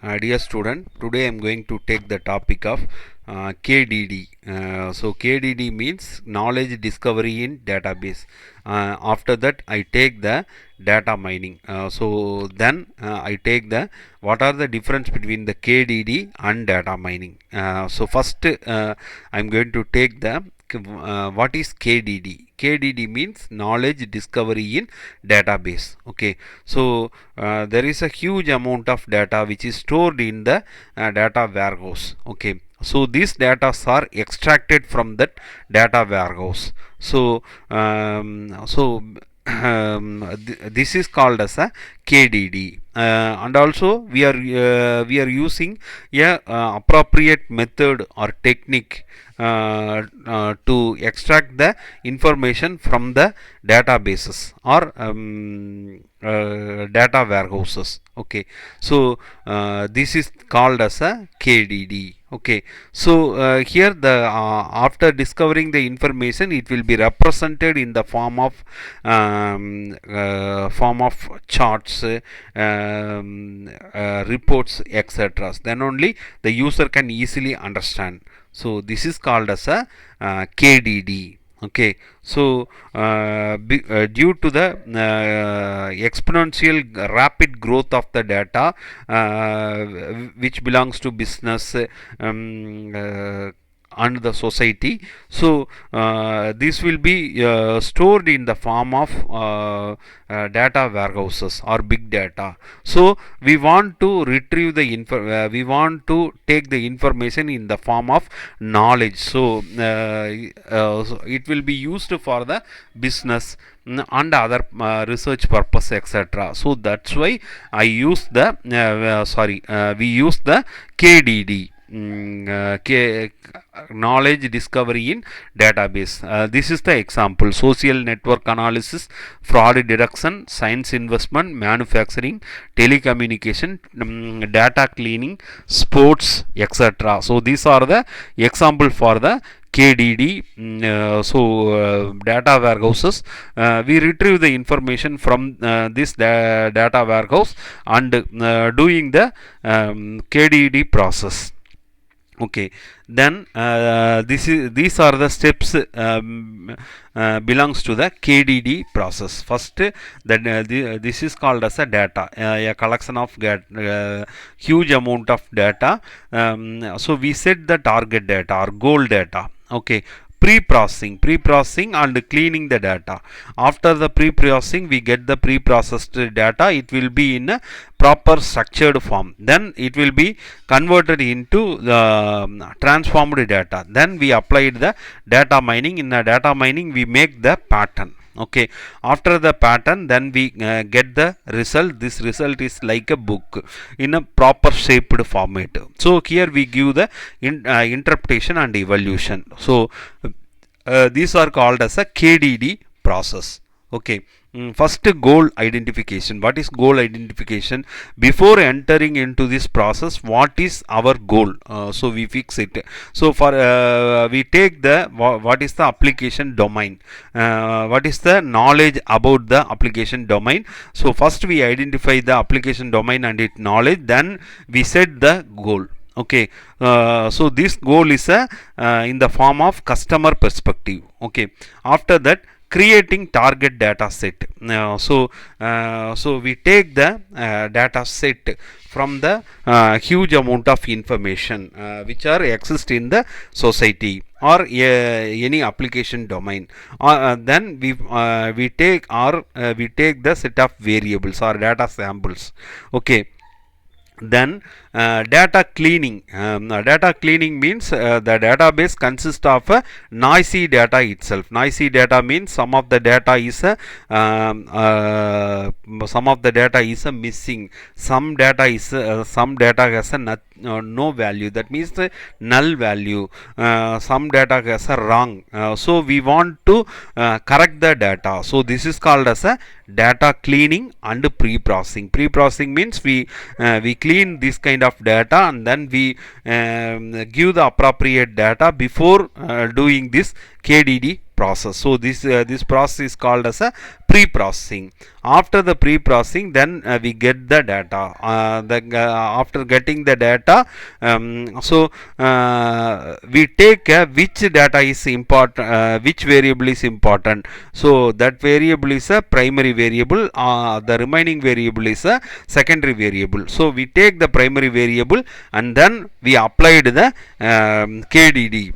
Dear student, today I am going to take the topic of KDD. So KDD means knowledge discovery in database. After that, I take the data mining. I take the what are the difference between the KDD and data mining. So first, I am going to take the what is KDD. KDD means knowledge discovery in database. Okay, so there is a huge amount of data which is stored in the data warehouse. Okay, so these data are extracted from that data warehouse. So this is called as a KDD, and also we are using a appropriate method or technique to extract the information from the databases or data warehouses. Okay, so this is called as a KDD. Okay, so here the after discovering the information, it will be represented in the form of charts, reports, etc. Then only the user can easily understand. So this is called as a KDD. Okay, so due to the exponential rapid growth of the data which belongs to business and the society, so this will be stored in the form of data warehouses or big data. So we want to retrieve the we want to take the information in the form of knowledge. So it will be used for the business and other research purpose, etc. So that's why I use the we use the KDD. Knowledge discovery in database. This is the example: social network analysis, fraud detection, science investment, manufacturing, telecommunication, data cleaning, sports, etc. So these are the example for the KDD. Data warehouses, we retrieve the information from this data warehouse and doing the KDD process. Okay, then these are the steps belongs to the KDD process. First, this is called as a data, a collection of huge amount of data. So we set the target data or goal data. Okay, pre-processing and cleaning the data. After the pre-processing, we get the pre-processed data. It will be in a proper structured form. Then it will be converted into the transformed data. Then we applied the data mining. In the data mining, we make the pattern. Okay, after the pattern, then we get the result. This result is like a book in a proper shaped format. So here we give the interpretation and evaluation. So these are called as a KDD process. Okay, first, goal identification. What is goal identification? Before entering into this process, what is our goal? So we fix it. So for we take the what is the application domain, what is the knowledge about the application domain. So first we identify the application domain and its knowledge, then we set the goal. Okay, so this goal is in the form of customer perspective. Okay, after that, creating target data set. So we take the data set from the huge amount of information which are exist in the society or any application domain. Then we take the set of variables or data samples. Okay, then data cleaning. Data cleaning means the database consists of noisy data itself. Noisy data means some of the data is missing. Some data has a no value. That means the null value. Some data has a wrong. So we want to correct the data. So this is called as a data cleaning and pre-processing. Pre-processing means we clean this kind of data and then we give the appropriate data before doing this KDD process. So this process is called as a pre-processing. After the pre-processing, then we get the data. After getting the data, we take which data is important, which variable is important. So that variable is a primary variable. The remaining variable is a secondary variable. So we take the primary variable and then we applied the KDD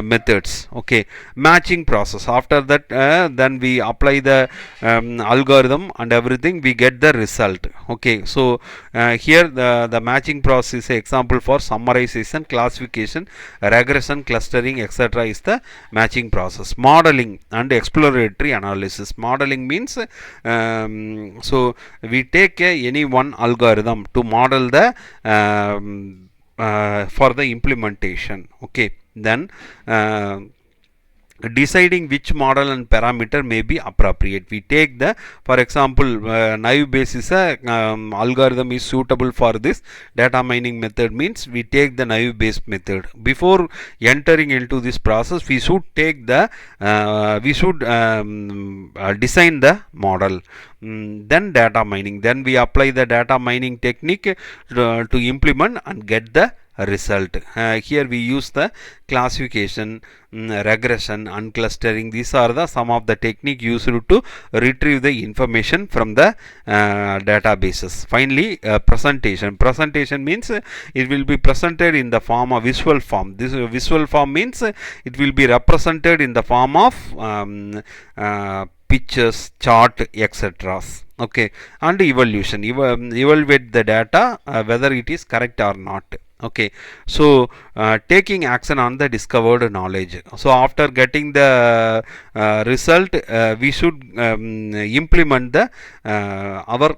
methods. Okay, matching process. After that, then we apply the algorithm and everything, we get the result. Okay, so here the matching process is an example for summarization, classification, regression, clustering, etc. is the matching process. Modeling and exploratory analysis. Modeling means so we take any one algorithm to model the for the implementation. Okay, then deciding which model and parameter may be appropriate. We take the, for example, naive Bayes is a algorithm is suitable for this data mining method, means we take the naive Bayes method. Before entering into this process, we should take the design the model. Then data mining, then we apply the data mining technique to implement and get the result. Here we use the classification, regression and clustering. These are the some of the technique used to retrieve the information from the databases. Finally, presentation. Presentation means it will be presented in the form of visual form. This visual form means it will be represented in the form of pictures, chart, etc. Okay, and evaluation. Evaluate the data whether it is correct or not. Okay, so taking action on the discovered knowledge. So after getting the result, we should implement the our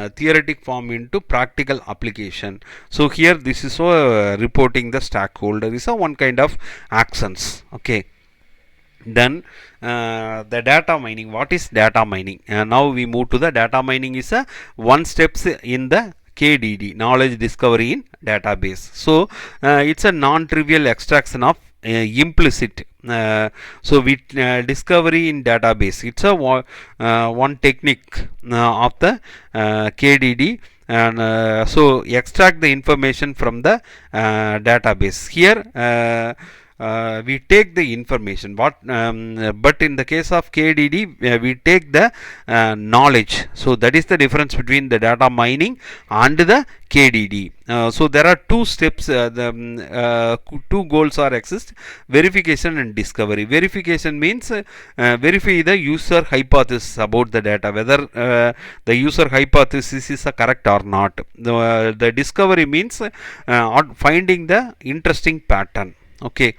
theoretic form into practical application. So here this is reporting the stakeholder is one kind of actions. Okay, then the data mining. What is data mining? Now we move to the data mining is a one steps in the KDD, knowledge discovery in database. So it's a non-trivial extraction of implicit. So we discovery in database. It's a one technique of the KDD. And so extract the information from the database. Here we take the information, but in the case of KDD we take the knowledge. So that is the difference between the data mining and the KDD. So there are two steps, two goals are exist: verification and discovery. Verification means verify the user hypothesis about the data, whether the user hypothesis is correct or not. The discovery means finding the interesting pattern. Okay.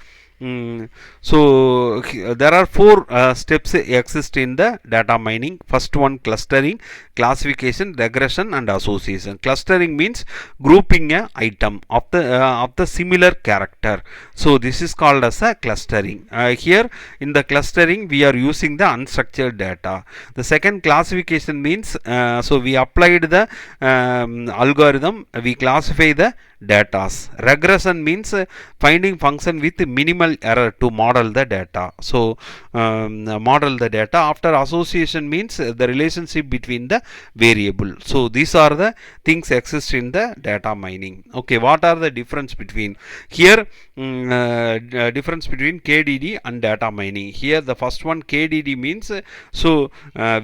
So there are four steps exist in the data mining. First one, clustering, classification, regression and association. Clustering means grouping a item of the similar character. So this is called as a clustering. Here in the clustering we are using the unstructured data. The second, classification means so we applied the algorithm, we classify the datas. Regression means finding function with minimal error to model the data. So model the data. After association means the relationship between the variable. So these are the things exist in the data mining. Okay, what are the difference between here? Difference between KDD and data mining. Here the first one, KDD means so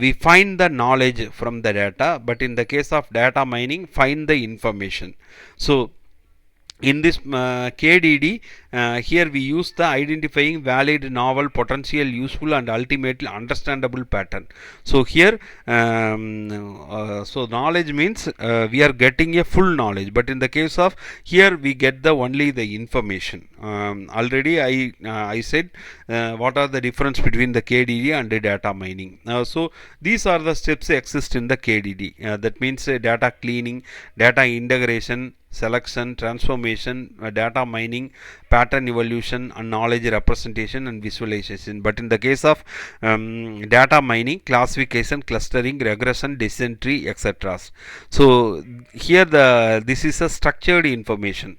we find the knowledge from the data, but in the case of data mining, find the information. So in this KDD, here we use the identifying valid, novel, potential, useful and ultimately understandable pattern. So here so knowledge means we are getting a full knowledge, but in the case of here we get the only the information. Already I said what are the difference between the KDD and the data mining. So these are the steps exist in the KDD. That means data cleaning, data integration, selection, transformation, data mining, pattern evolution and knowledge representation and visualization. But in the case of data mining, classification, clustering, regression, decision tree, etc. So here this is a structured information.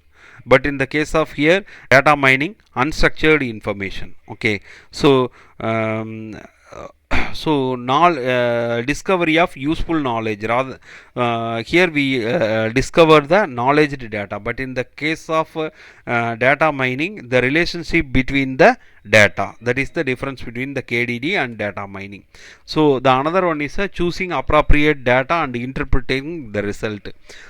but in the case of here data mining, unstructured information. Okay, so discovery of useful knowledge, rather here we discover the knowledge data, but in the case of data mining, the relationship between the data, that is the difference between the KDD and data mining. So the another one is choosing appropriate data and interpreting the result.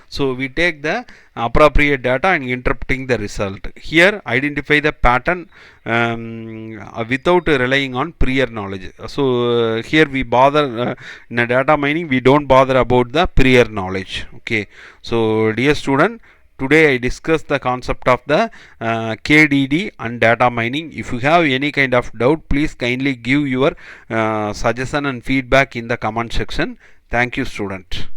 So we take the appropriate data and interpreting the result. Here identify the pattern without relying on prior knowledge. So here we bother in a data mining, we don't bother about the prior knowledge. Okay, so dear student, today I discussed the concept of the KDD and data mining. If you have any kind of doubt, please kindly give your suggestion and feedback in the comment section. Thank you, student.